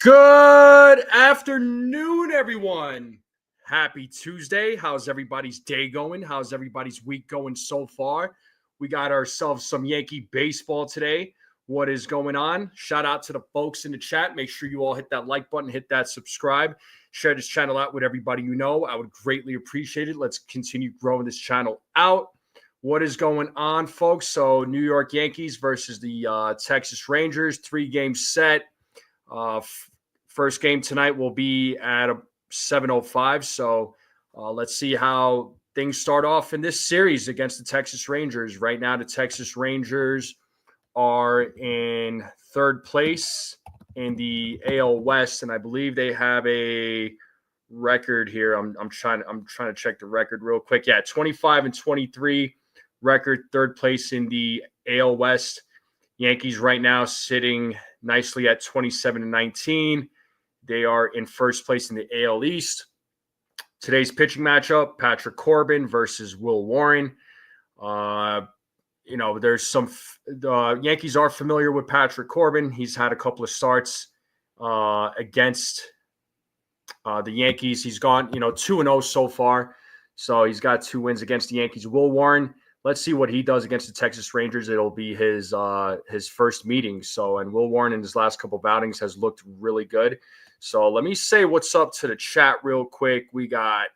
Good afternoon, everyone. Happy Tuesday. How's everybody's day going? How's everybody's week going so far? We got ourselves some Yankee baseball today. What is going on? Shout out to the folks in the chat. Make sure you all hit that like button, hit that subscribe, share this channel out with everybody you know. I would greatly appreciate it. Let's continue growing this channel out. What is going on, folks? So New York Yankees versus the Texas Rangers, 3-game set. First game tonight will be at 7:05. So let's see how things start off in this series against the Texas Rangers. Right now, the Texas Rangers are in third place in the AL West, and I believe they have a record here. I'm trying to check the record real quick. Yeah, 25-23 record, third place in the AL West. Yankees right now sitting nicely at 27-19. They are in first place in the AL East. Today's pitching matchup, Patrick Corbin versus Will Warren. There's the Yankees are familiar with Patrick Corbin. He's had a couple of starts against the Yankees. He's gone, 2-0 so far. So he's got 2 wins against the Yankees. Will Warren, let's see what he does against the Texas Rangers. It'll be his first meeting. And Will Warren in his last couple of outings has looked really good. So let me say what's up to the chat real quick. We got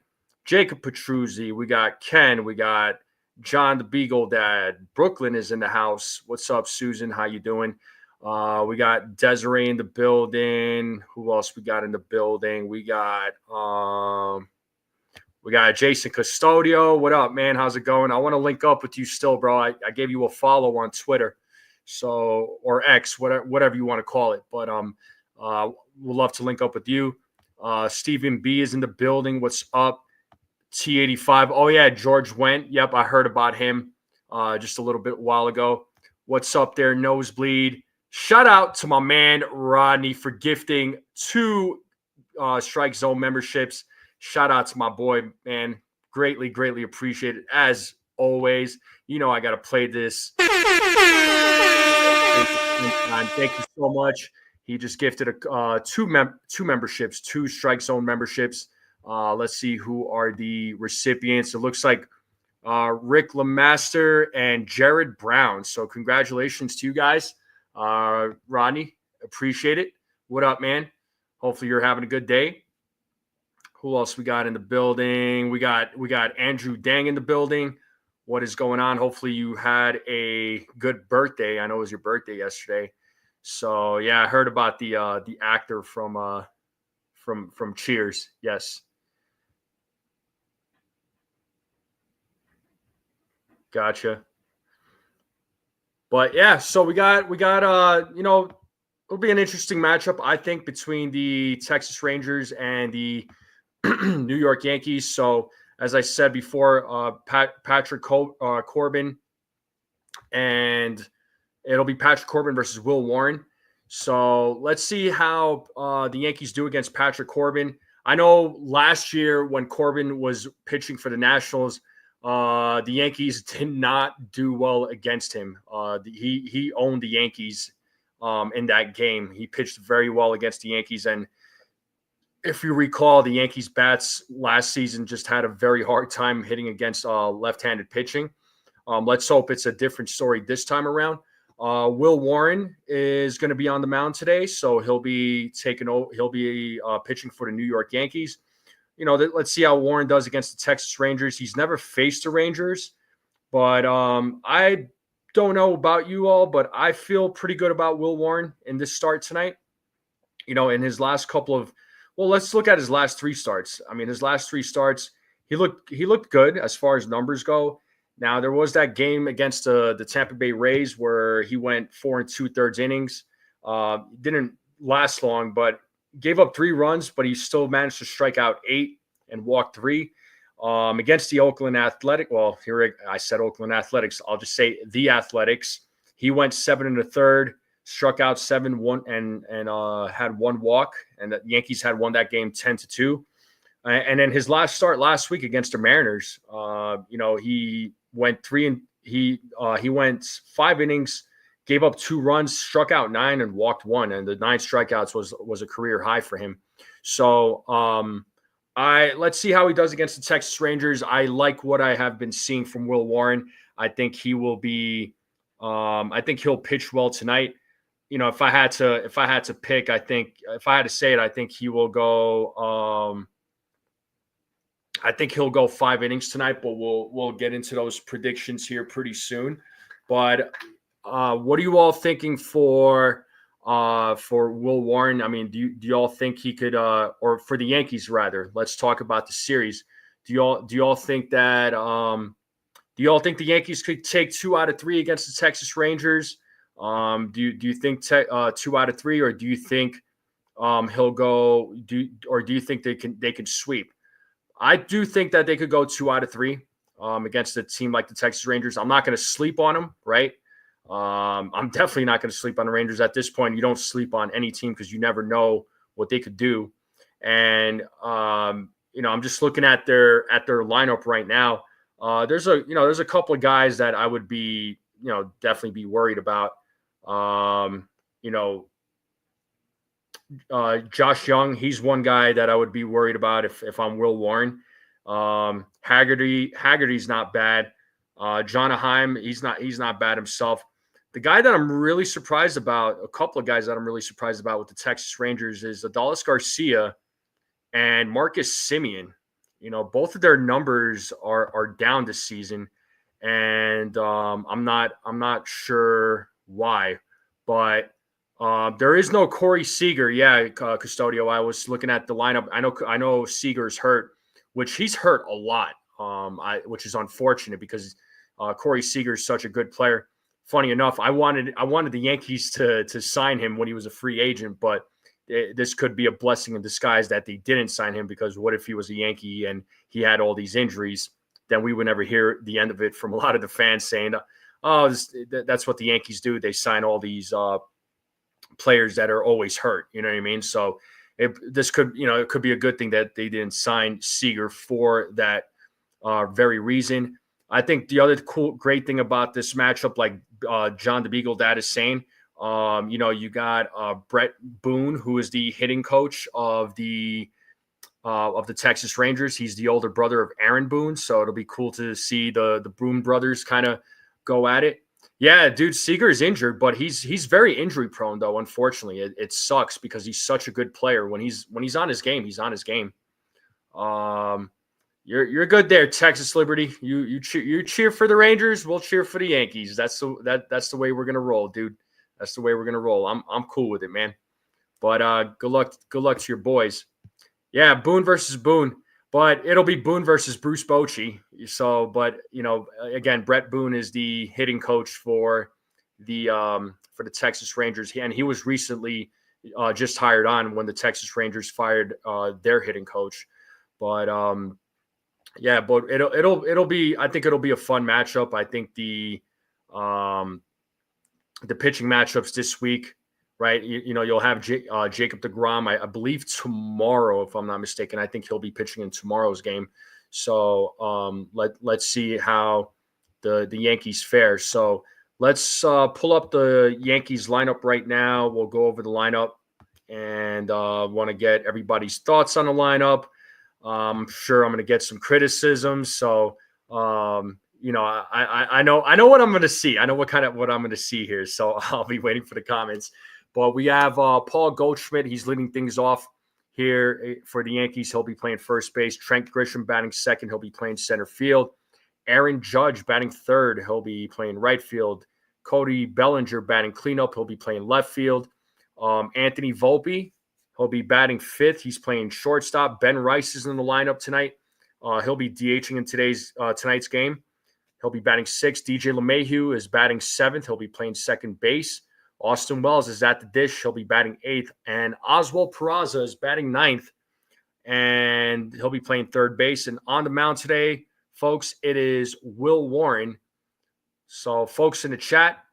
Jacob Petruzzi. We got Ken. We got John the Beagle Dad. Brooklyn is in the house. What's up, Susan? How you doing? We got Desiree in the building. Who else we got in the building? We got Jason Custodio. What up, man? How's it going? I want to link up with you still, bro. I gave you a follow on Twitter, or X, whatever you want to call it. But we'll love to link up with you. Stephen B is in the building. What's up? T85. Oh yeah, George Wendt. Yep, I heard about him just a little bit while ago. What's up there, Nosebleed? Shout out to my man Rodney for gifting 2 Strike Zone memberships. Shout out to my boy, man. Greatly, greatly appreciate it. As always, I got to play this. Thank you so much. He just gifted 2 memberships, 2 Strike Zone memberships. Let's see who are the recipients. It looks like Rick Lemaster and Jared Brown. So congratulations to you guys. Rodney, appreciate it. What up, man? Hopefully you're having a good day. Who else we got in the building? We got Andrew Dang in the building. What is going on? Hopefully you had a good birthday. I know it was your birthday yesterday. So yeah, I heard about the actor from Cheers. Yes. Gotcha. But yeah, so we got it'll be an interesting matchup, I think, between the Texas Rangers and the New York Yankees. So as I said before, Patrick Corbin, and it'll be Patrick Corbin versus Will Warren. So let's see how the Yankees do against Patrick Corbin. I know last year when Corbin was pitching for the Nationals, the Yankees did not do well against him. He owned the Yankees in that game. He pitched very well against the Yankees. And if you recall, the Yankees bats last season just had a very hard time hitting against left-handed pitching. Let's hope it's a different story this time around. Will Warren is going to be on the mound today, so he'll be pitching for the New York Yankees. Let's see how Warren does against the Texas Rangers. He's never faced the Rangers, but I don't know about you all, but I feel pretty good about Will Warren in this start tonight. In his last let's look at his last 3 starts. I mean, his last 3 starts, he looked good as far as numbers go. Now, there was that game against the Tampa Bay Rays where he went 4 2/3 innings. Didn't last long, but gave up 3 runs, but he still managed to strike out 8 and walk 3. Against the Oakland Athletic. Well, here I said Oakland Athletics. I'll just say the Athletics. He went 7 1/3, struck out 7, 1, and had 1 walk. And the Yankees had won that game 10-2. And then his last start last week against the Mariners, he went 5 innings, gave up 2 runs, struck out 9, and walked 1. And the 9 strikeouts was a career high for him. So let's see how he does against the Texas Rangers. I like what I have been seeing from Will Warren. I think he will be. I think he'll pitch well tonight. If I had to pick, I think if I had to say it, I think he will go. I think he'll go 5 innings tonight, but we'll get into those predictions here pretty soon. But what are you all thinking for Will Warren? I mean, do you all think he could, or for the Yankees rather? Let's talk about the series. Do you all think that? Do you all think the Yankees could take 2 out of 3 against the Texas Rangers? Do you think 2 out of 3, or do you think he'll go? Do you think they can sweep? I do think that they could go 2 out of 3 against a team like the Texas Rangers. I'm not going to sleep on them, right? I'm definitely not going to sleep on the Rangers at this point. You don't sleep on any team because you never know what they could do. And I'm just looking at their lineup right now. There's a couple of guys that I would be definitely be worried about. Josh Young, he's one guy that I would be worried about if I'm Will Warren. Haggerty's not bad. John Aheim, he's not bad himself. The guy that I'm really surprised about, a couple of guys that I'm really surprised about with the Texas Rangers is Adolis Garcia and Marcus Semien. Both of their numbers are down this season, and I'm not sure why, but there is no Corey Seager. Yeah, Custodio. I was looking at the lineup. I know Seager's hurt, which he's hurt a lot. Which is unfortunate because Corey Seager is such a good player. Funny enough, I wanted the Yankees to sign him when he was a free agent, but this could be a blessing in disguise that they didn't sign him, because what if he was a Yankee and he had all these injuries? Then we would never hear the end of it from a lot of the fans saying, "Oh, that's what the Yankees do. They sign all these players that are always hurt." You know what I mean? So it could be a good thing that they didn't sign Seager for that very reason. I think the other great thing about this matchup, like John the Beagle Dad is saying, you got Brett Boone, who is the hitting coach of the Texas Rangers. He's the older brother of Aaron Boone, so it'll be cool to see the Boone brothers kind of go at it. Yeah, dude, Seager is injured, but he's very injury prone though. Unfortunately, it sucks because he's such a good player. When he's on his game, he's on his game. You're good there, Texas Liberty. You cheer for the Rangers. We'll cheer for the Yankees. That's the way we're gonna roll, dude. That's the way we're gonna roll. I'm cool with it, man. But good luck to your boys. Yeah, Boone versus Boone, but it'll be Boone versus Bruce Bochy. So, but again, Brett Boone is the hitting coach for the Texas Rangers, and he was recently just hired on when the Texas Rangers fired their hitting coach. But yeah, but it'll be. I think it'll be a fun matchup. I think the pitching matchups this week, right? You'll have Jacob deGrom. I believe tomorrow, if I'm not mistaken. I think he'll be pitching in tomorrow's game. So let's see how the Yankees fare. So let's pull up the Yankees lineup right now. We'll go over the lineup and want to get everybody's thoughts on the lineup. I'm sure I'm going to get some criticism. So, I know what I'm going to see. I know what I'm going to see here. So I'll be waiting for the comments. But we have Paul Goldschmidt. He's leading things off here for the Yankees. He'll be playing first base. Trent Grisham batting second. He'll be playing center field. Aaron Judge batting third. He'll be playing right field. Cody Bellinger batting cleanup. He'll be playing left field. Anthony Volpe, he'll be batting fifth. He's playing shortstop. Ben Rice is in the lineup tonight. He'll be DHing in tonight's game. He'll be batting sixth. DJ LeMahieu is batting seventh. He'll be playing second base. Austin Wells is at the dish. He'll be batting eighth. And Oswald Peraza is batting ninth. And he'll be playing third base. And on the mound today, folks, it is Will Warren. So, folks in the chat,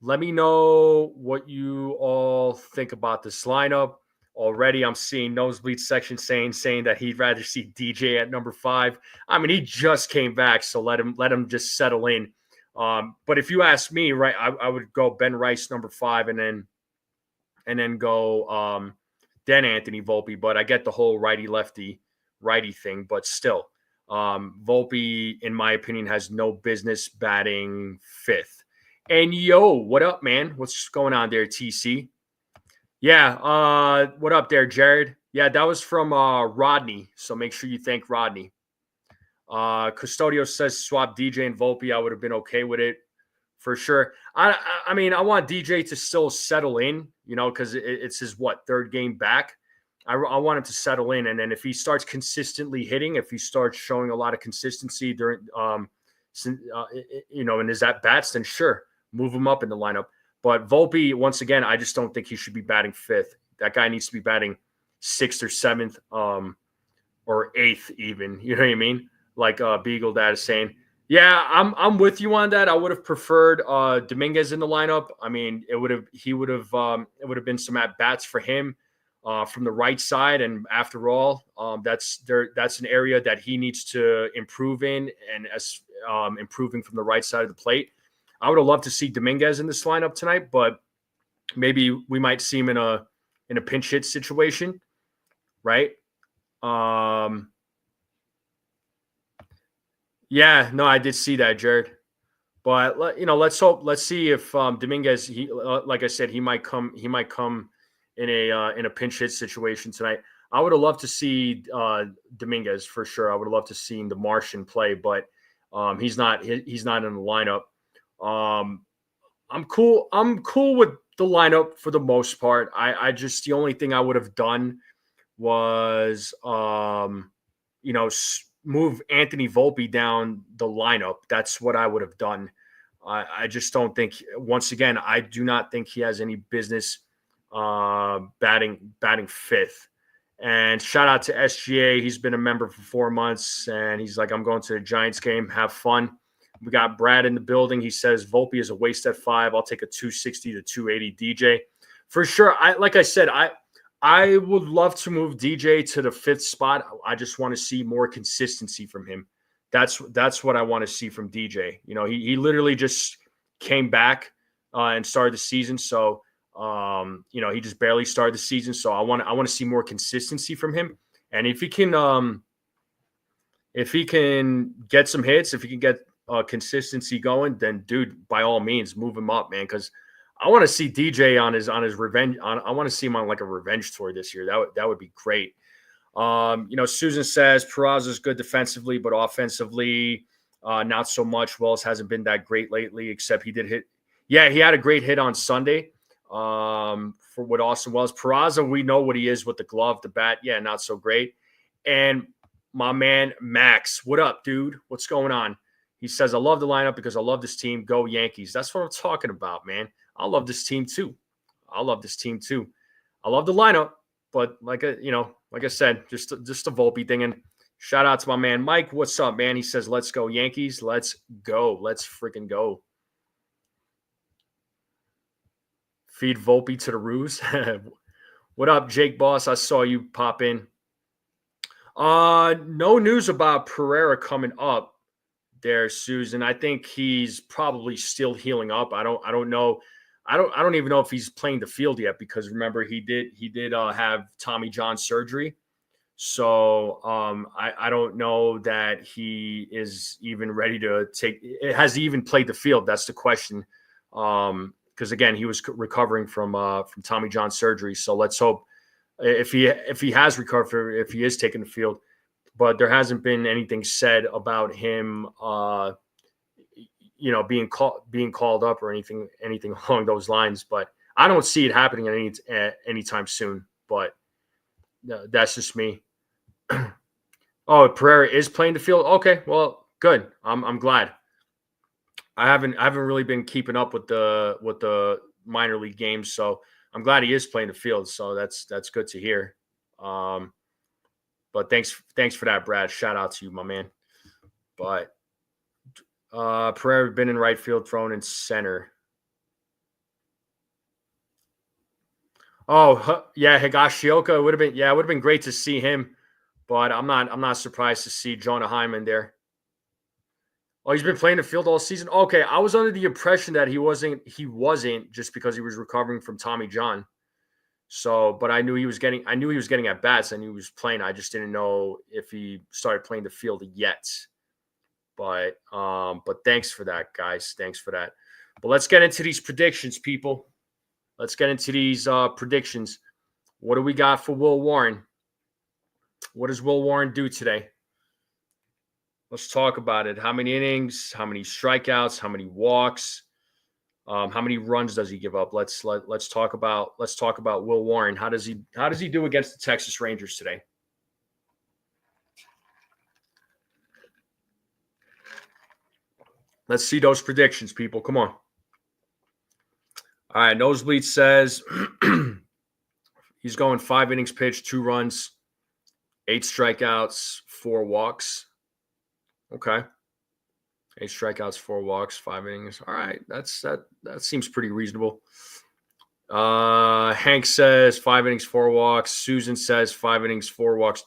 let me know what you all think about this lineup. Already, I'm seeing Nosebleed section saying that he'd rather see DJ at number 5. I mean, he just came back, so let him just settle in. But if you ask me, right, I would go Ben Rice number 5, and then go then Anthony Volpe. But I get the whole righty thing. But still, Volpe, in my opinion, has no business batting 5th. And yo, what up, man? What's going on there, TC? Yeah, what up there, Jared? Yeah, that was from Rodney, so make sure you thank Rodney. Custodio says swap DJ and Volpe. I would have been okay with it for sure. I mean, I want DJ to still settle in, because it's his third game back. I want him to settle in, and then if he starts consistently hitting, if he starts showing a lot of consistency during, in his at bats, then sure, move him up in the lineup. But Volpe, once again, I just don't think he should be batting 5th. That guy needs to be batting 6th or 7th, or 8th even. You know what I mean? Like Beagle Dad is saying. Yeah, I'm with you on that. I would have preferred Dominguez in the lineup. I mean, it would have been some at bats for him from the right side. And after all, that's an area that he needs to improve in, and as improving from the right side of the plate. I would have loved to see Dominguez in this lineup tonight, but maybe we might see him in a pinch hit situation, right? Yeah, no, I did see that, Jared. But let's see if Dominguez. Like I said, he might come in a pinch hit situation tonight. I would have loved to see Dominguez for sure. I would have loved to see the Martian play, but he's not in the lineup. I'm cool with the lineup for the most part. I just, the only thing I would have done was, move Anthony Volpe down the lineup. That's what I would have done. I just don't think, once again, I do not think he has any business batting 5th. And shout out to SGA. He's been a member for 4 months, and he's like, I'm going to the Giants game. Have fun. We got Brad in the building. He says Volpe is a waste at 5. I'll take a 260 to 280 DJ. For sure. Like I said, I would love to move DJ to the 5th spot. I just want to see more consistency from him. That's what I want to see from DJ. He literally just came back and started the season. So, he just barely started the season. So I want to see more consistency from him. And if he can get some hits, if he can get consistency going, then dude, by all means, move him up, man. Because I want to see DJ on his revenge. I want to see him on like a revenge tour this year. That would be great. Susan says Peraza is good defensively, but offensively, not so much. Wells hasn't been that great lately, except he did hit. Yeah, he had a great hit on Sunday. With Austin Wells. Peraza, we know what he is with the glove, the bat. Yeah, not so great. And my man Max, what up, dude? What's going on? He says, I love the lineup because I love this team. Go Yankees. That's what I'm talking about, man. I love this team too. I love the lineup, but like I said, just a Volpe thing. And shout out to my man Mike. What's up, man? He says, let's go Yankees. Let's go. Let's freaking go. Feed Volpe to the ruse. What up, Jake Boss? I saw you pop in. No news about Pereira coming up there, Susan. I think he's probably still healing up. I don't know. I don't even know if he's playing the field yet, because remember he did have Tommy John surgery. So I don't know that he is even ready to has he even played the field? That's the question. Because again, he was recovering from Tommy John surgery. So let's hope if he has recovered, if he is taking the field. But there hasn't been anything said about him, being called up or anything along those lines. But I don't see it happening anytime soon. But that's just me. Oh, Pereira is playing the field. Okay, well, good. I'm glad. I haven't really been keeping up with the minor league games, so I'm glad he is playing the field. So that's good to hear. But thanks for that, Brad. Shout out to you, my man. But Pereira been in right field, thrown in center. Oh yeah, Higashioka would have been great to see him, but I'm not surprised to see Jonah Hyman there. Oh, he's been playing the field all season. Okay, I was under the impression that he wasn't just because he was recovering from Tommy John. So, but I knew he was getting at bats. I knew he was playing. I just didn't know if he started playing the field yet. But thanks for that, guys. Thanks for that. But let's get into these predictions, people. Let's get into these predictions. What do we got for Will Warren? What does Will Warren do today? Let's talk about it. How many innings? How many strikeouts? How many walks? How many runs does he give up? Let's talk about Will Warren. How does he do against the Texas Rangers today? Let's see those predictions, people. Come on. All right, Nosebleed says he's going 5 innings pitched, 2 runs, 8 strikeouts, 4 walks. Okay. 8 strikeouts, 4 walks, 5 innings. All right, that seems pretty reasonable. Hank says 5 innings, 4 walks. Susan says 5 innings, 4 walks,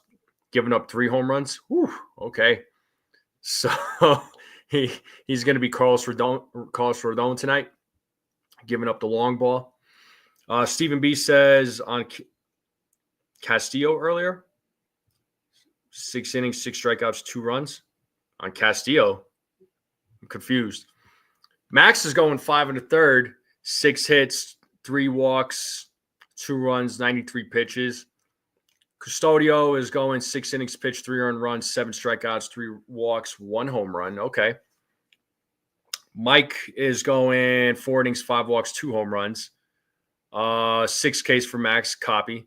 giving up 3 home runs. Whew, okay. So he's going to be Carlos Rodon tonight, giving up the long ball. Stephen B says on Castillo earlier, 6 innings, 6 strikeouts, 2 runs. On Castillo, I'm confused. Max is going 5 1/3, 6 hits, 3 walks, 2 runs, 93 pitches. Custodio is going 6 innings pitched, 3 earned runs, 7 strikeouts, 3 walks, 1 home run. Okay. Mike is going 4 innings, 5 walks, 2 home runs. 6 Ks for Max, copy.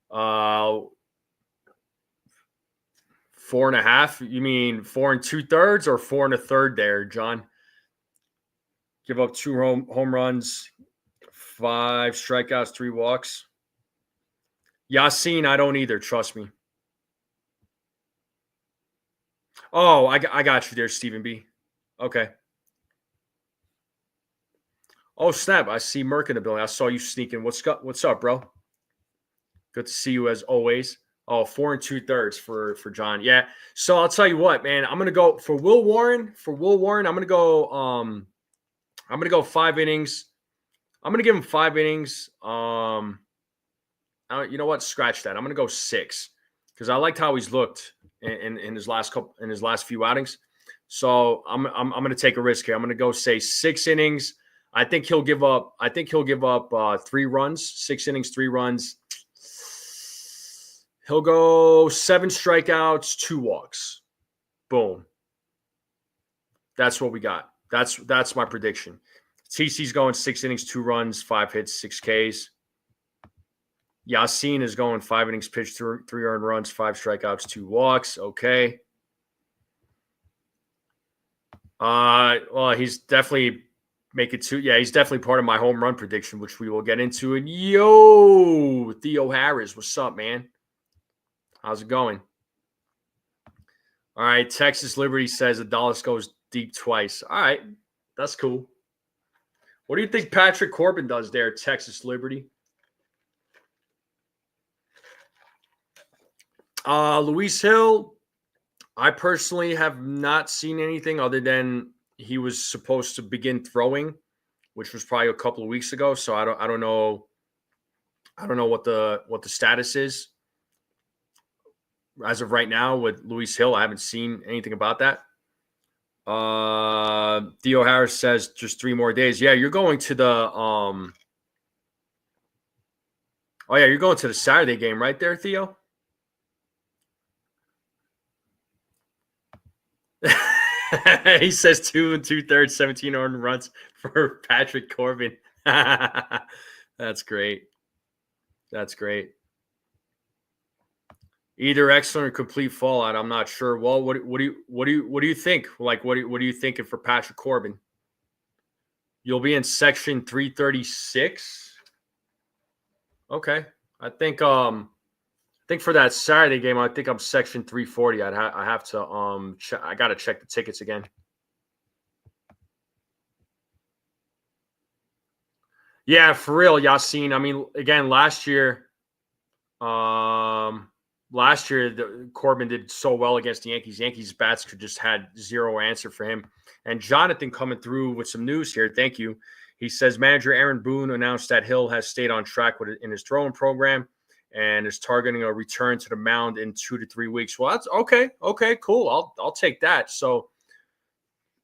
4.5? You mean 4 2/3 or 4 1/3 there, John? Give up 2 home runs, 5 strikeouts, 3 walks. Yasin, I don't either. Trust me. Oh, I got you there, Stephen B. Okay. Oh, snap. I see Merck in the building. I saw you sneaking. What's up, bro? Good to see you as always. Oh, 4 2/3 for John. Yeah. So I'll tell you what, man. I'm gonna go for Will Warren. I'm gonna go 5 innings. I'm gonna give him 5 innings. You know what? Scratch that. I'm gonna go 6 because I liked how he's looked in his last few outings. So I'm gonna take a risk here. I'm gonna go say 6 innings. I think he'll give up 3 runs. 6 innings, 3 runs. He'll go 7 strikeouts, 2 walks. Boom. That's what we got. That's my prediction. TC's going 6 innings, 2 runs, 5 hits, 6 Ks. Yasin is going 5 innings pitched, 3 earned runs, 5 strikeouts, 2 walks. Okay. Well, he's definitely he's definitely part of my home run prediction, which we will get into. And Theo Harris, what's up, man? How's it going? All right, Texas Liberty says Adalis goes deep twice. All right, that's cool. What do you think Patrick Corbin does there, Texas Liberty? Luis Hill, I personally have not seen anything other than he was supposed to begin throwing, which was probably a couple of weeks ago. So I don't know what the status is. as of right now with Luis Hill. I haven't seen anything about that. Theo Harris says just 3 more days. Yeah, you're going to the you're going to the Saturday game right there, Theo. He says 2 2/3, 17 earned runs for Patrick Corbin. That's great. That's great. Either excellent or complete fallout. I'm not sure. Well, what do you think? Like, what are you thinking for Patrick Corbin? You'll be in section 336. Okay, I think for that Saturday game, I think I'm section 340. I have to I got to check the tickets again. Yeah, for real, Yassine. I mean, again, last year, Corbin did so well against the Yankees. Yankees bats just had zero answer for him. And Jonathan coming through with some news here. Thank you. He says manager Aaron Boone announced that Hill has stayed on track in his throwing program and is targeting a return to the mound in 2 to 3 weeks. Well, that's okay. Okay, cool. I'll take that. So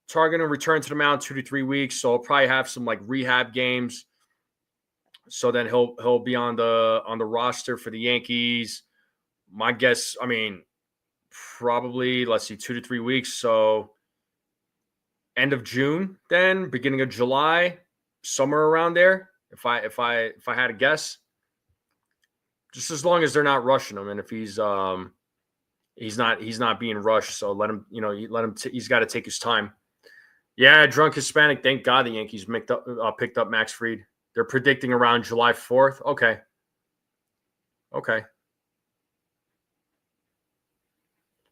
targeting a return to the mound 2 to 3 weeks. So I'll probably have some like rehab games. So then he'll be on the roster for the Yankees. My guess, I mean, probably, let's see, 2 to 3 weeks. So end of June, then beginning of July, somewhere around there. If I had to guess, just as long as they're not rushing him, and if he's not being rushed, so let him, he's got to take his time. Yeah, drunk Hispanic. Thank God the Yankees picked up Max Fried. They're predicting around July 4th. Okay.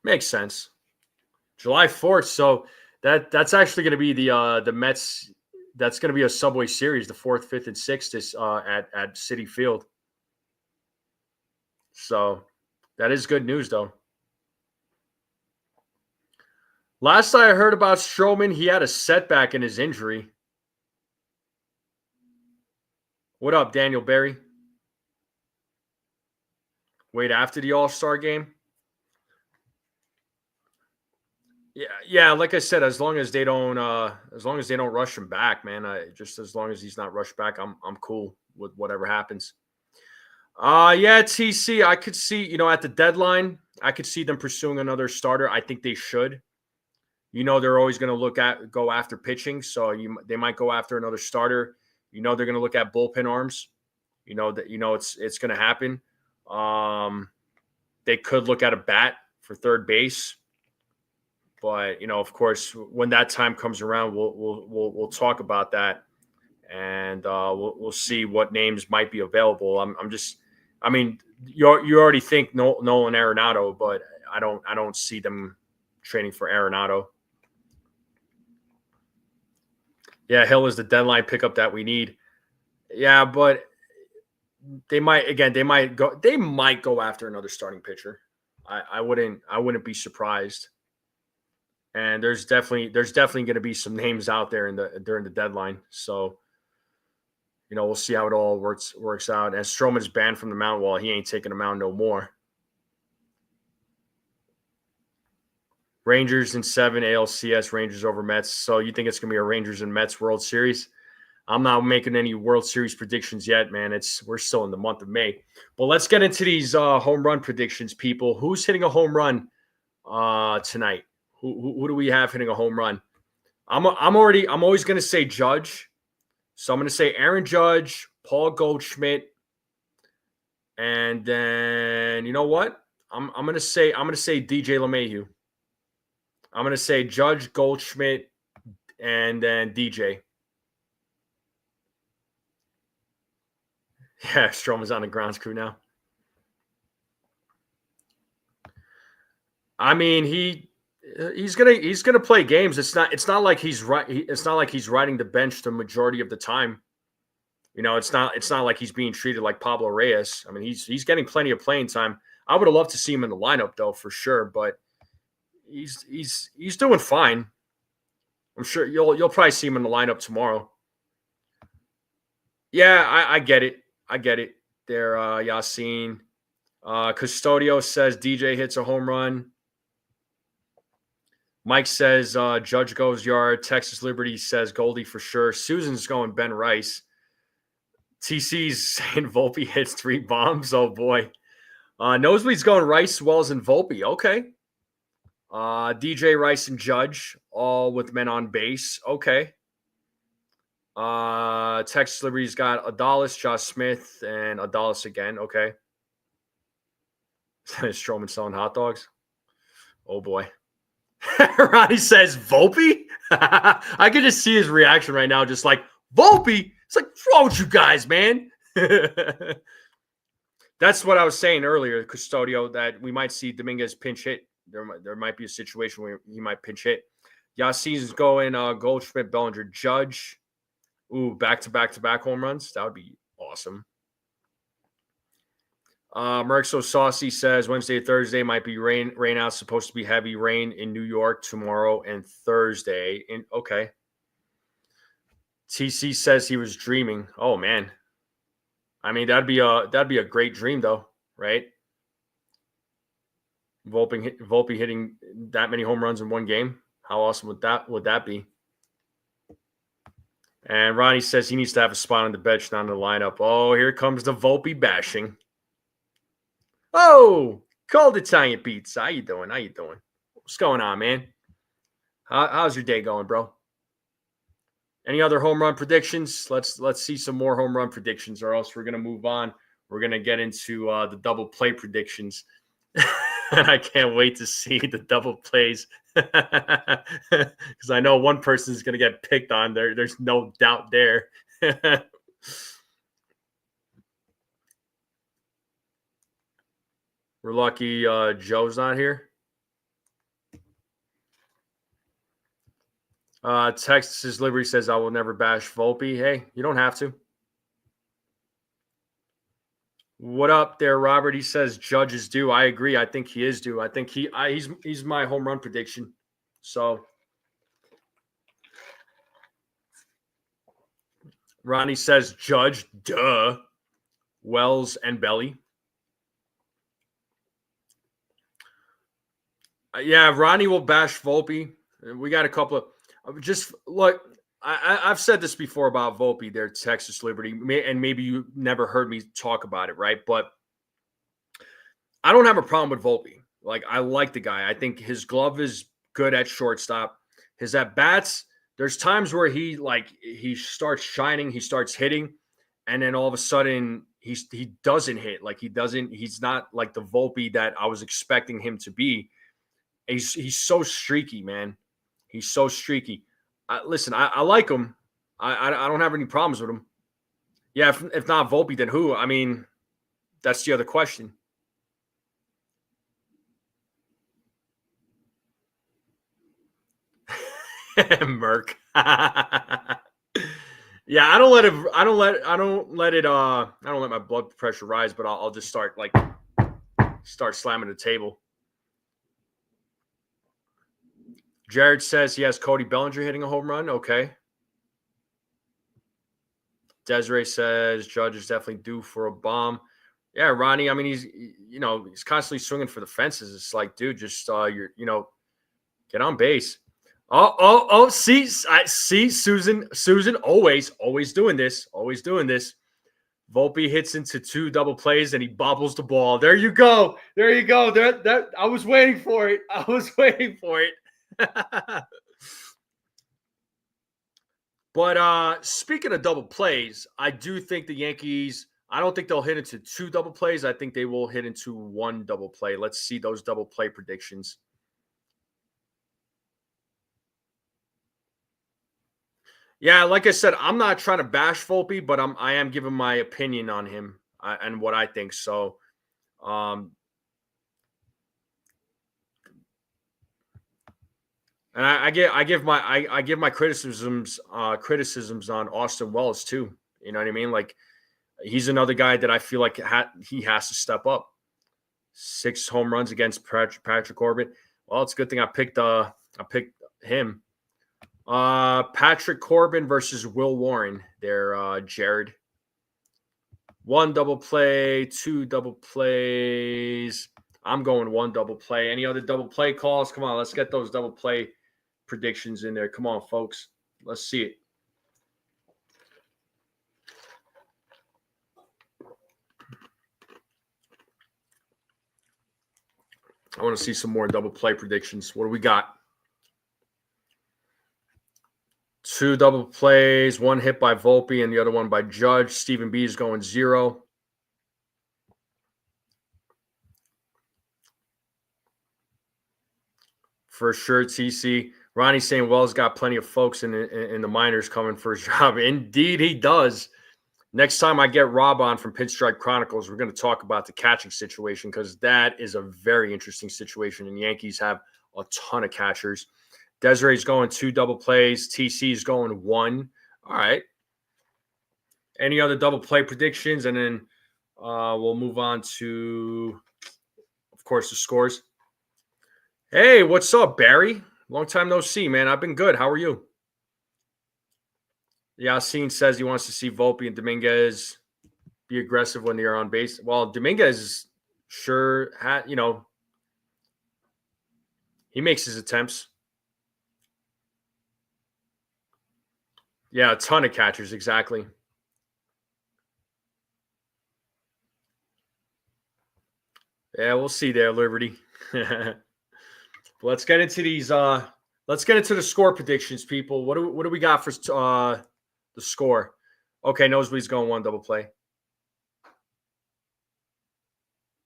Makes sense. July 4th. So that's actually going to be the Mets. That's going to be a Subway Series, the 4th, 5th, and 6th is at Citi Field. So that is good news, though. Last I heard about Stroman, he had a setback in his injury. What up, Daniel Berry? Wait, after the All-Star game? Yeah. Like I said, as long as they don't rush him back, man. Just as long as he's not rushed back, I'm cool with whatever happens. Yeah, TC. I could see, at the deadline, I could see them pursuing another starter. I think they should. They're always going to go after pitching, so they might go after another starter. They're going to look at bullpen arms. It's going to happen. They could look at a bat for third base, but of course, when that time comes around, we'll talk about that, and we'll see what names might be available. You already think Nolan Arenado, but I don't see them trading for Arenado. Yeah, Hill is the deadline pickup that we need. Yeah, but they might go after another starting pitcher. I wouldn't be surprised. And there's definitely going to be some names out there during the deadline. So, we'll see how it all works out. And Stroman's banned from the mound. Well, he ain't taking the mound no more. Rangers in 7, ALCS, Rangers over Mets. So you think it's going to be a Rangers and Mets World Series? I'm not making any World Series predictions yet, man. We're still in the month of May. But let's get into these home run predictions, people. Who's hitting a home run tonight? Who do we have hitting a home run? I'm always going to say Judge. So I'm going to say Aaron Judge, Paul Goldschmidt, and then you know what? I'm going to say DJ LeMahieu. I'm going to say Judge, Goldschmidt, and then DJ. Yeah, Stroman's on the grounds crew now. I mean, he's gonna play games. It's not like he's riding the bench the majority of the time. It's not like he's being treated like Pablo Reyes. I mean, he's getting plenty of playing time. I would have loved to see him in the lineup though, for sure, but he's doing fine. I'm sure you'll probably see him in the lineup tomorrow. Yeah, I get it. There, Yassine. Custodio says DJ hits a home run. Mike says Judge goes yard. Texas Liberty says Goldie for sure. Susan's going Ben Rice. TC's saying Volpe hits 3 bombs. Oh, boy. Nosebleed's going Rice, Wells, and Volpe. Okay. DJ, Rice, and Judge, all with men on base. Okay. Texas Liberty's got Adalis, Josh Smith, and Adalis again. Okay. Stroman selling hot dogs. Oh, boy. Ronnie says, Volpe? I can just see his reaction right now, just like, Volpe? It's like, what's wrong with you guys, man? That's what I was saying earlier, Custodio, that we might see Dominguez pinch hit. There might be a situation where he might pinch hit. Yassi's going Goldschmidt, Bellinger, Judge. Ooh, back-to-back home runs. That would be awesome. Merxo Saucy says Wednesday, Thursday might be rain out. Supposed to be heavy rain in New York tomorrow and Thursday. Okay. TC says he was dreaming. Oh man. I mean, that'd be a great dream though, right? Volpe hitting that many home runs in one game. How awesome would that be? And Ronnie says he needs to have a spot on the bench, not in the lineup. Oh, here comes the Volpe bashing. Oh, cold Italian pizza. How you doing? What's going on, man? How's your day going, bro? Any other home run predictions? Let's see some more home run predictions, or else we're gonna move on. We're gonna get into the double play predictions, and I can't wait to see the double plays because I know one person is gonna get picked on. There's no doubt there. We're lucky Joe's not here. Texas Liberty says, I will never bash Volpe. Hey, you don't have to. What up there, Robert? He says Judge is due. I agree. I think he is due. I think he's my home run prediction. So Ronnie says Judge, duh. Wells and Belly. Yeah, Ronnie will bash Volpe. We got a couple of just look. I've said this before about Volpe, their Texas Liberty, and maybe you never heard me talk about it, right? But I don't have a problem with Volpe. Like, I like the guy. I think his glove is good at shortstop. His at bats, there's times where he starts shining, he starts hitting, and then all of a sudden he doesn't hit. Like he's not like the Volpe that I was expecting him to be. He's so streaky, man. He's so streaky. Listen, I like him. I don't have any problems with him. Yeah, if not Volpe, then who? I mean, that's the other question. Merc. Yeah, I don't let my blood pressure rise, but I'll just start slamming the table. Jared says he has Cody Bellinger hitting a home run. Okay. Desiree says Judge is definitely due for a bomb. Yeah, Ronnie. I mean, he's constantly swinging for the fences. It's like, dude, just get on base. Oh, see, Susan, always doing this. Volpe hits into 2 double plays and he bobbles the ball. There you go. That I was waiting for it. But speaking of double plays, I do think the Yankees, I don't think they'll hit into 2 double plays. I think they will hit into 1 double play. Let's see those double play predictions. Yeah, like I said, I'm not trying to bash Volpe, but I am giving my opinion on him and what I think. So, and I give my criticisms on Austin Wells too. You know what I mean? Like, he's another guy that I feel like he has to step up. 6 home runs against Patrick Corbin. Well, it's a good thing I picked him. Patrick Corbin versus Will Warren. There, Jared. 1 double play, 2 double plays. I'm going 1 double play. Any other double play calls? Come on, let's get those double play predictions in there. Come on, folks. Let's see it. I want to see some more double play predictions. What do we got? 2 double plays, 1 hit by Volpe and the other one by Judge. Stephen B is going 0. For sure, TC. Ronnie's saying Wells got plenty of folks in the minors coming for his job. Indeed, he does. Next time I get Rob on from Pinstripe Chronicles, we're going to talk about the catching situation because that is a very interesting situation. And Yankees have a ton of catchers. Desiree's going 2 double plays. TC's going 1. All right. Any other double play predictions? And then we'll move on to, of course, the scores. Hey, what's up, Barry? Long time no see, man. I've been good. How are you? Yassine says he wants to see Volpe and Dominguez be aggressive when they are on base. Well, Dominguez sure had, he makes his attempts. Yeah, a ton of catchers, exactly. Yeah, we'll see there, Liberty. Let's get into these. Let's get into the score predictions, people. What do we got for the score? Okay, Nosebleed's going 1 double play.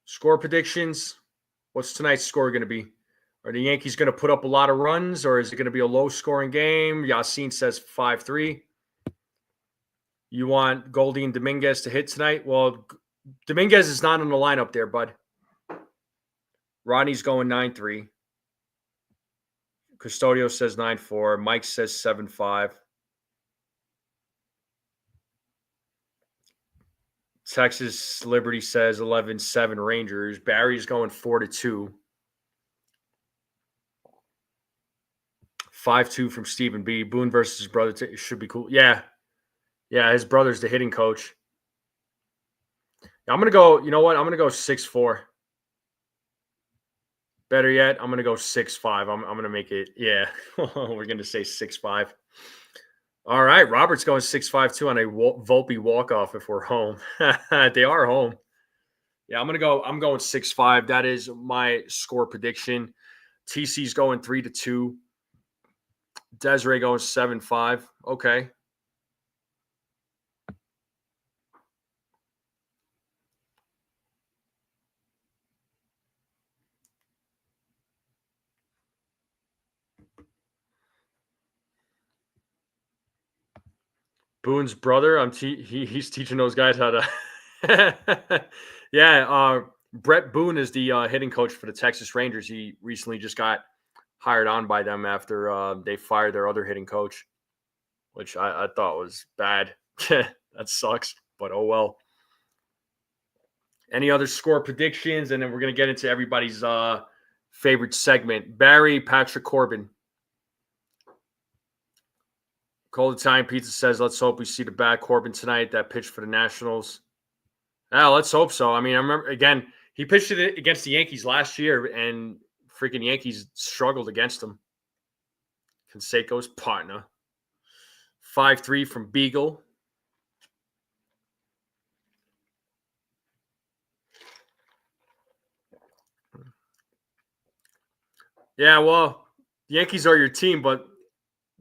Score predictions. What's tonight's score going to be? Are the Yankees going to put up a lot of runs, or is it going to be a low-scoring game? Yassine says 5-3. You want Goldie and Dominguez to hit tonight? Well, Dominguez is not in the lineup there, bud. Rodney's going 9-3. Custodio says 9-4. Mike says 7-5. Texas Liberty says 11-7 Rangers. Barry's going 4-2. 5-2 from Stephen B. Boone versus his brother should be cool. Yeah, his brother's the hitting coach. I'm going to go, you know what? I'm going to go 6-4. Better yet, I'm going to go 6-5. I'm going to make it, yeah. We're going to say 6-5. All right, Robert's going 6-5 too on a Volpe walk-off if we're home. They are home. Yeah, I'm going 6-5. That is my score prediction. TC's going 3-2. Desiree going 7-5. Okay. Boone's brother. He's teaching those guys how to. Yeah, Brett Boone is the hitting coach for the Texas Rangers. He recently just got hired on by them after they fired their other hitting coach, which I thought was bad. That sucks, but oh well. Any other score predictions? And then we're going to get into everybody's favorite segment. Barry, Patrick Corbin. Cold Italian Pizza says, let's hope we see the bad Corbin tonight, that pitch for the Nationals. Yeah, let's hope so. I mean, I remember, again, he pitched it against the Yankees last year, and freaking Yankees struggled against him. Canseco's partner. 5-3 from Beagle. Yeah, well, the Yankees are your team, but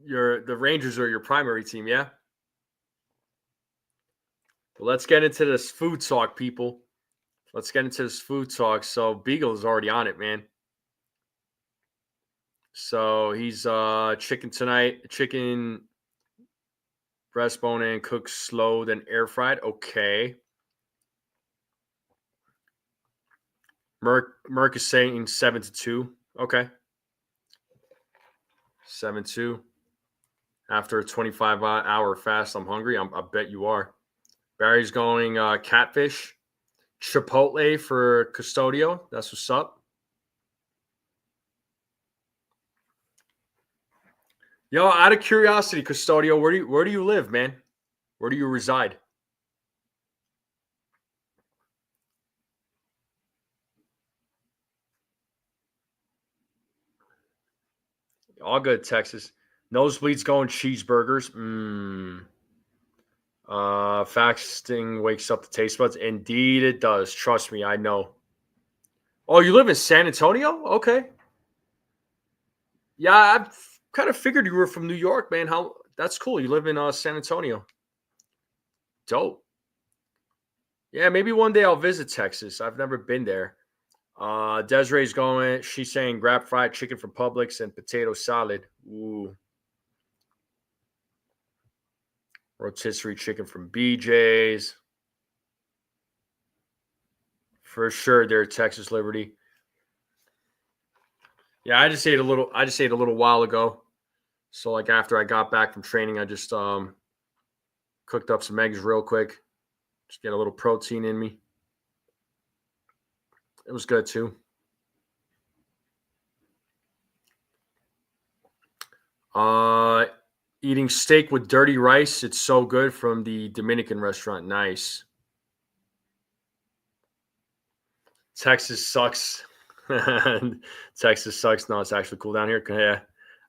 the Rangers are your primary team, yeah? Well, let's get into this food talk, people. Let's get into this food talk. So Beagle is already on it, man. So he's chicken tonight, chicken breastbone and cooked slow, then air fried. Okay. Merck is saying 7-2. Okay. 7-2. After a 25-hour fast, I'm hungry. I bet you are. Barry's going catfish. Chipotle for Custodio. That's what's up. Yo, out of curiosity, Custodio, where do you live, man? Where do you reside? All good, Texas. Nosebleeds going cheeseburgers. Fasting wakes up the taste buds. Indeed, it does. Trust me, I know. Oh, you live in San Antonio? Okay. Yeah, I've kind of figured you were from New York, man. How that's cool. You live in San Antonio. Dope. Yeah, maybe one day I'll visit Texas. I've never been there. Desiree's going. She's saying grab fried chicken from Publix and potato salad. Ooh. Rotisserie chicken from BJ's. For sure, they're Texas Liberty. Yeah, I just ate a little. I just ate a little while ago. So like after I got back from training, I just cooked up some eggs real quick. Just get a little protein in me. It was good too. Eating steak with dirty rice. It's so good from the Dominican restaurant. Nice. Texas sucks. Texas sucks. No, it's actually cool down here. Yeah,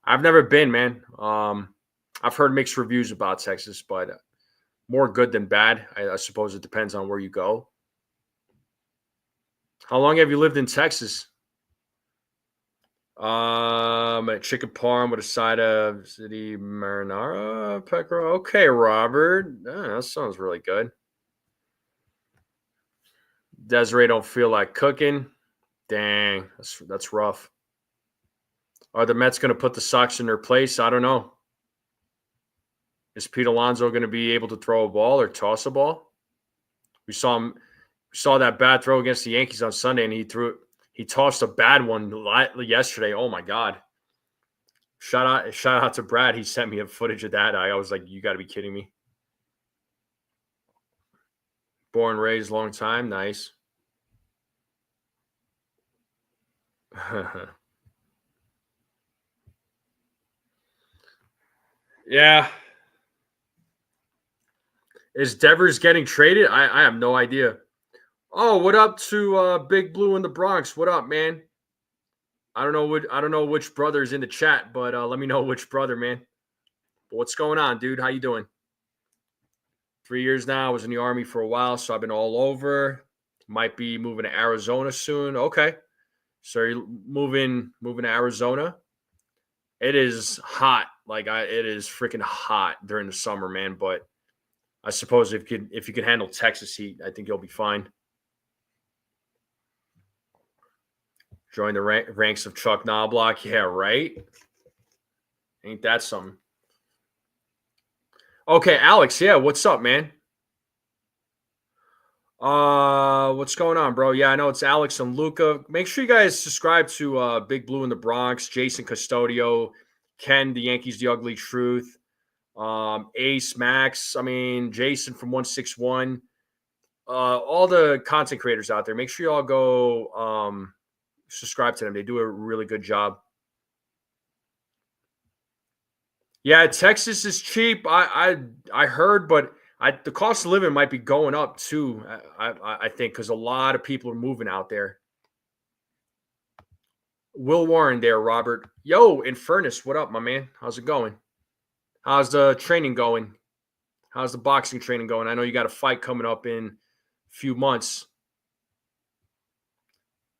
I've never been, man. I've heard mixed reviews about Texas, but more good than bad. I suppose it depends on where you go. How long have you lived in Texas? A chicken parm with a side of city marinara pecoro. Okay, Robert. That sounds really good. Desiree don't feel like cooking. Dang, that's rough. Are the Mets going to put the Sox in their place? I don't know. Is Pete Alonso going to be able to throw a ball or toss a ball? We saw that bad throw against the Yankees on Sunday, and he tossed a bad one yesterday. Oh my God. Shout out to Brad. He sent me a footage of that. I was like, you got to be kidding me. Born, raised, long time. Nice. Yeah. Is Devers getting traded? I have no idea. Oh, what up to Big Blue in the Bronx? What up, man? I don't know which brother's in the chat, but let me know which brother, man. But what's going on, dude? How you doing? 3 years now. I was in the Army for a while, so I've been all over. Might be moving to Arizona soon. Okay. So you're moving to Arizona. It is hot. It is freaking hot during the summer, man. But I suppose if you can handle Texas heat, I think you'll be fine. Join the ranks of Chuck Knobloch. Yeah, right. Ain't that something? Okay, Alex. Yeah, what's up, man? What's going on, bro? Yeah, I know it's Alex and Luca. Make sure you guys subscribe to Big Blue in the Bronx, Jason Custodio, Ken, the Yankees, the Ugly Truth, Ace, Max. I mean, Jason from 161. All the content creators out there. Make sure you all go subscribe to them. They do a really good job. Yeah, Texas is cheap. I heard, but the cost of living might be going up too. I think because a lot of people are moving out there. Will Warren there, Robert. Yo, in Furnace, what up, my man? How's it going? How's the training going? How's the boxing training going? I know you got a fight coming up in a few months.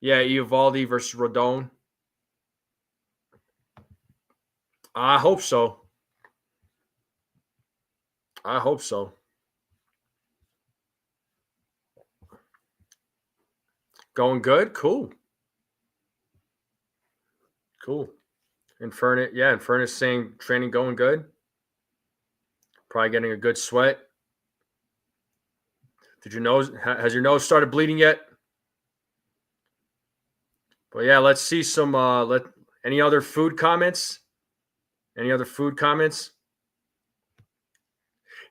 Yeah, Eovaldi versus Rodon. I hope so. I hope so. Going good? Cool. Cool. Furnace saying training going good. Probably getting a good sweat. Has your nose started bleeding yet? But yeah, let's see some any other food comments? Any other food comments?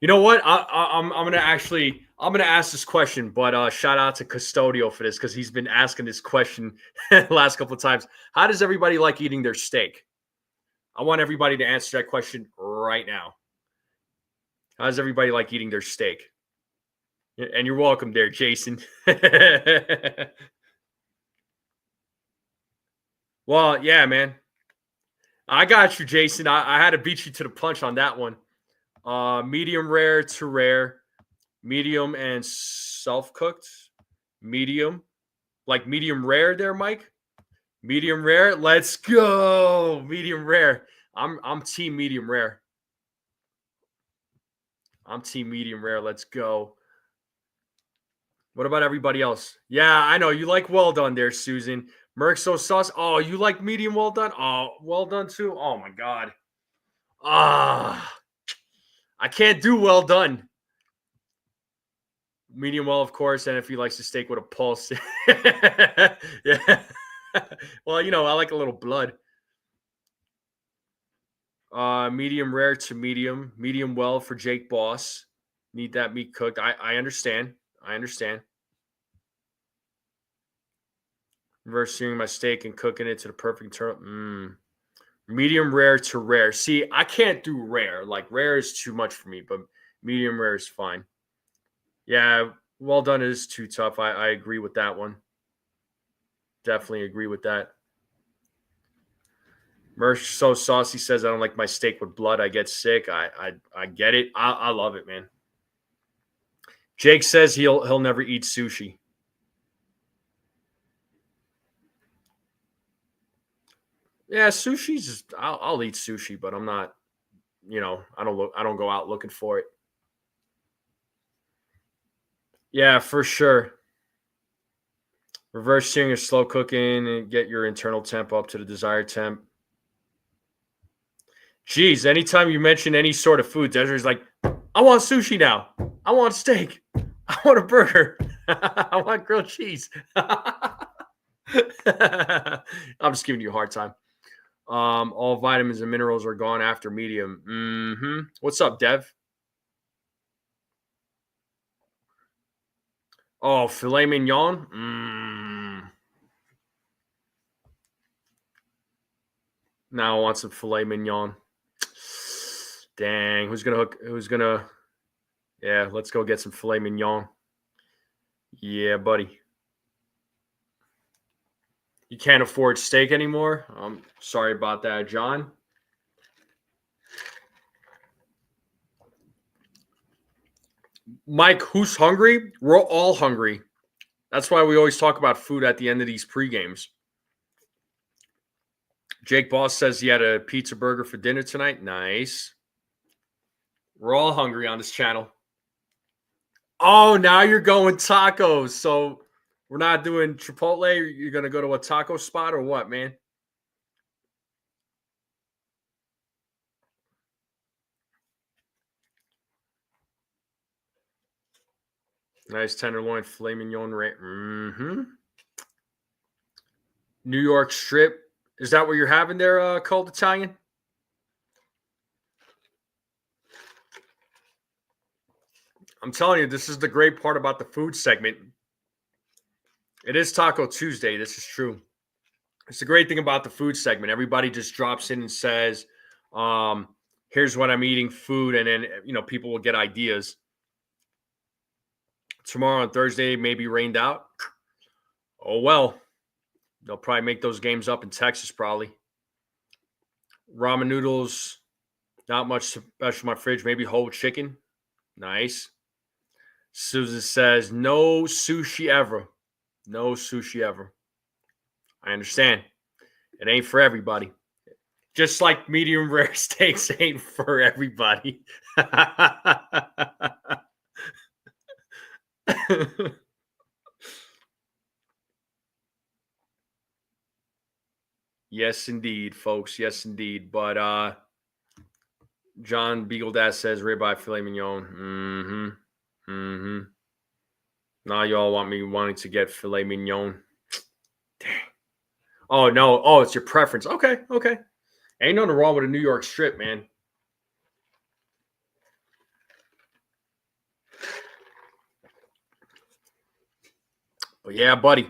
You know what? I'm gonna ask this question, but shout out to Custodio for this because he's been asking this question the last couple of times. How does everybody like eating their steak? I want everybody to answer that question right now. How does everybody like eating their steak? And you're welcome there, Jason. Well, yeah, man. I got you, Jason. I had to beat you to the punch on that one. Medium rare to rare, medium and self-cooked, medium, like medium rare there, Mike. Medium rare. Let's go. Medium rare. I'm team medium rare. I'm team medium rare. Let's go. What about everybody else? Yeah, I know you like well done there, Susan. Merc so sauce. Oh, you like medium well done? Oh, well done too. Oh my god. Ah, I can't do well done. Medium well, of course, and if he likes the steak with a pulse. Yeah. Well, you know, I like a little blood. Medium rare to medium. Medium well for Jake Boss. Need that meat cooked. I understand. I understand. Reverse searing my steak and cooking it to the perfect turn. Medium rare to rare. See, I can't do rare. Like rare is too much for me, but medium rare is fine. Yeah, well done is too tough. I agree with that one. Definitely agree with that. Merch so saucy says I don't like my steak with blood. I get sick. I get it. I love it, man. Jake says he'll never eat sushi. Yeah, sushi's just, I'll eat sushi, but I'm not, I don't go out looking for it. Yeah, for sure. Reverse searing or slow cooking and get your internal temp up to the desired temp. Geez, anytime you mention any sort of food, Desiree's like, I want sushi now. I want steak. I want a burger. I want grilled cheese. I'm just giving you a hard time. All vitamins and minerals are gone after medium. What's up, Dev? Oh, filet mignon. Now I want some filet mignon. Dang, who's gonna? Yeah, let's go get some filet mignon. Yeah, buddy. You can't afford steak anymore. I'm sorry about that, John. Mike, who's hungry? We're all hungry. That's why we always talk about food at the end of these pre-games. Jake Boss says he had a pizza burger for dinner tonight. Nice. We're all hungry on this channel. Oh, now you're going tacos. So we're not doing Chipotle. You're going to go to a taco spot or what, man? Nice tenderloin, filet mignon. New York strip. Is that what you're having there, Cold Italian? I'm telling you, this is the great part about the food segment. It is Taco Tuesday. This is true. It's the great thing about the food segment. Everybody just drops in and says, here's what I'm eating, food, and then, people will get ideas. Tomorrow on Thursday, maybe rained out. Oh, well. They'll probably make those games up in Texas, probably. Ramen noodles, not much special in my fridge. Maybe whole chicken. Nice. Susan says, no sushi ever. No sushi ever. I understand. It ain't for everybody. Just like medium rare steaks ain't for everybody. Yes, indeed, folks. Yes, indeed. But John Beagledass says ribeye filet mignon. Now y'all want me wanting to get filet mignon. Dang. Oh, no. Oh, it's your preference. Okay. Ain't nothing wrong with a New York strip, man. But yeah, buddy.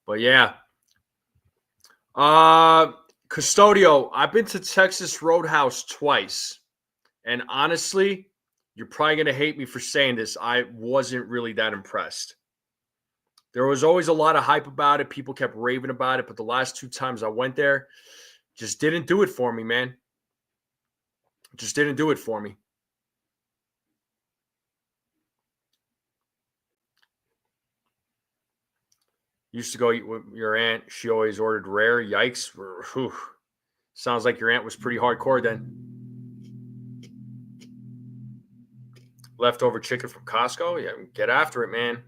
But yeah. Custodio, I've been to Texas Roadhouse twice. And honestly, you're probably going to hate me for saying this. I wasn't really that impressed. There was always a lot of hype about it. People kept raving about it. But the last two times I went there, Just didn't do it for me, man. Just didn't do it for me. Used to go eat with your aunt. She always ordered rare. Yikes. Whew. Sounds like your aunt was pretty hardcore then. Leftover chicken from Costco. Yeah, get after it, man.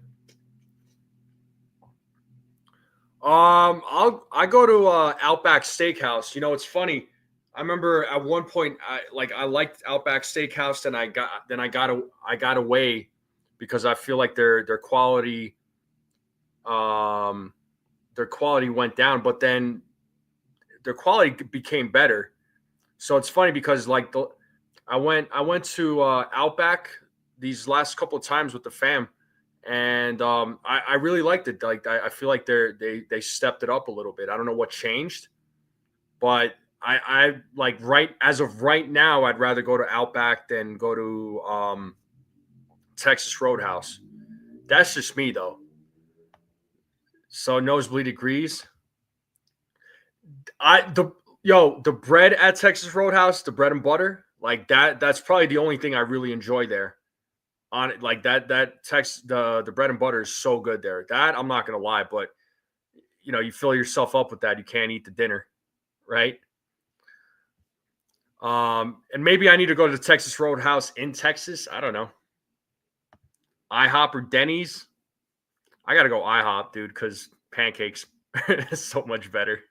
I go to Outback Steakhouse. You know, it's funny. I remember at one point I liked Outback Steakhouse, then I got away because I feel like their quality went down, but then their quality became better. So it's funny because I went to Outback these last couple of times with the fam, and I really liked it. Like I feel like they stepped it up a little bit. I don't know what changed, but I like as of right now, I'd rather go to Outback than go to Texas Roadhouse. That's just me though. So nosebleed agrees. The bread at Texas Roadhouse, the bread and butter, like that's probably the only thing I really enjoy there. On it, like the bread and butter is so good there. That I'm not gonna lie, but you fill yourself up with that, you can't eat the dinner, right? And maybe I need to go to the Texas Roadhouse in Texas. I don't know. IHOP or Denny's. I gotta go IHOP, dude, because pancakes is so much better.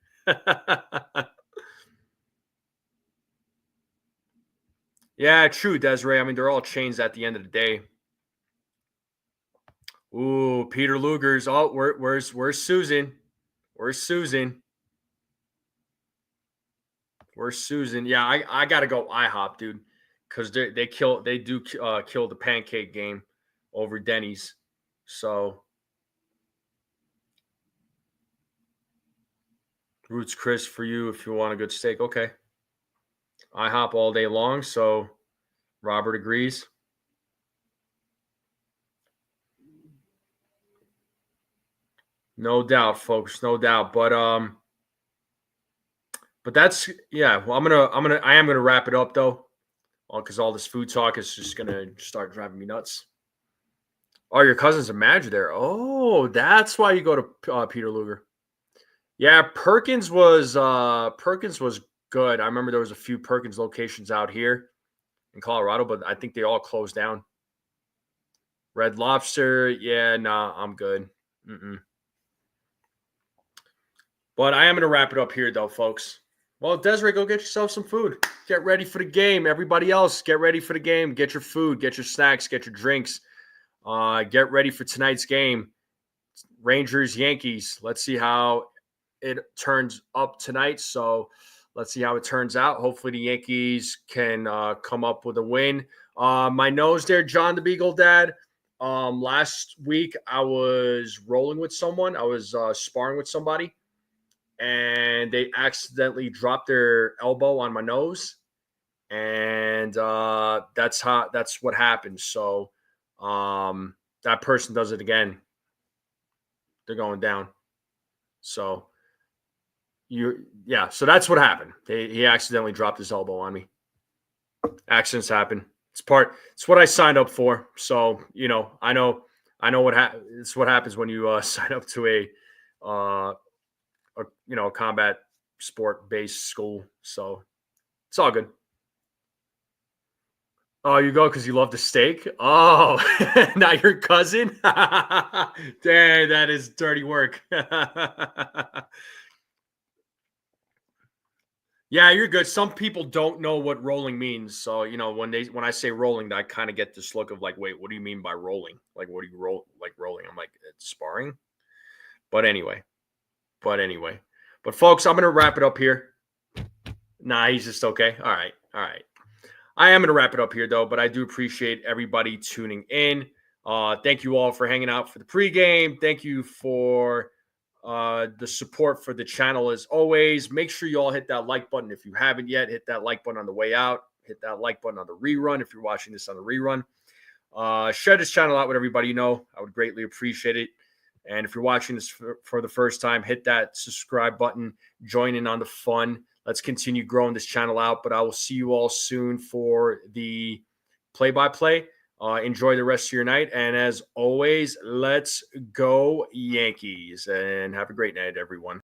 Yeah, true, Desiree. I mean, they're all chains at the end of the day. Ooh, Peter Luger's. Oh, where's Susan? Where's Susan? Where's Susan? Yeah, I gotta go IHOP, dude, because they do kill the pancake game over Denny's. So Roots Chris for you if you want a good steak. Okay, IHOP all day long. So Robert agrees. No doubt, folks. No doubt. But that's yeah. Well, I am gonna wrap it up though, because all this food talk is just gonna start driving me nuts. Oh, your cousin's a manager there. Oh, that's why you go to Peter Luger. Yeah, Perkins was good. I remember there was a few Perkins locations out here in Colorado, but I think they all closed down. Red Lobster, yeah, nah, I'm good. Mm-mm. But I am gonna wrap it up here, though, folks. Well, Desiree, go get yourself some food. Get ready for the game. Everybody else, get ready for the game. Get your food, get your snacks, get your drinks. Get ready for tonight's game. Rangers, Yankees. Let's see how it turns up tonight. So let's see how it turns out. Hopefully the Yankees can come up with a win. My nose there, John the Beagle Dad. Last week I was rolling with someone. I was sparring with somebody, and they accidentally dropped their elbow on my nose, and that's what happened. So that person does it again, they're going down. So so that's what happened. He accidentally dropped his elbow on me. Accidents happen. It's what I signed up for. So I know it's what happens when you sign up to a combat sport based school. So it's all good. Oh, you go because you love the steak? Oh, not your cousin? Dang, that is dirty work. Yeah, you're good. Some people don't know what rolling means. So, when I say rolling, I kind of get this look of like, wait, what do you mean by rolling? Like, what do you rolling? I'm like, it's sparring. But anyway. But folks, I'm going to wrap it up here. Nah, he's just okay. All right. I am going to wrap it up here, though, but I do appreciate everybody tuning in. Thank you all for hanging out for the pregame. Thank you for the support for the channel as always. Make sure you all hit that like button if you haven't yet. Hit that like button on the way out. Hit that like button on the rerun if you're watching this on the rerun. Share this channel out with everybody you know. I would greatly appreciate it. And if you're watching this for the first time, hit that subscribe button. Join in on the fun. Let's continue growing this channel out. But I will see you all soon for the play-by-play. Enjoy the rest of your night. And as always, let's go Yankees. And have a great night, everyone.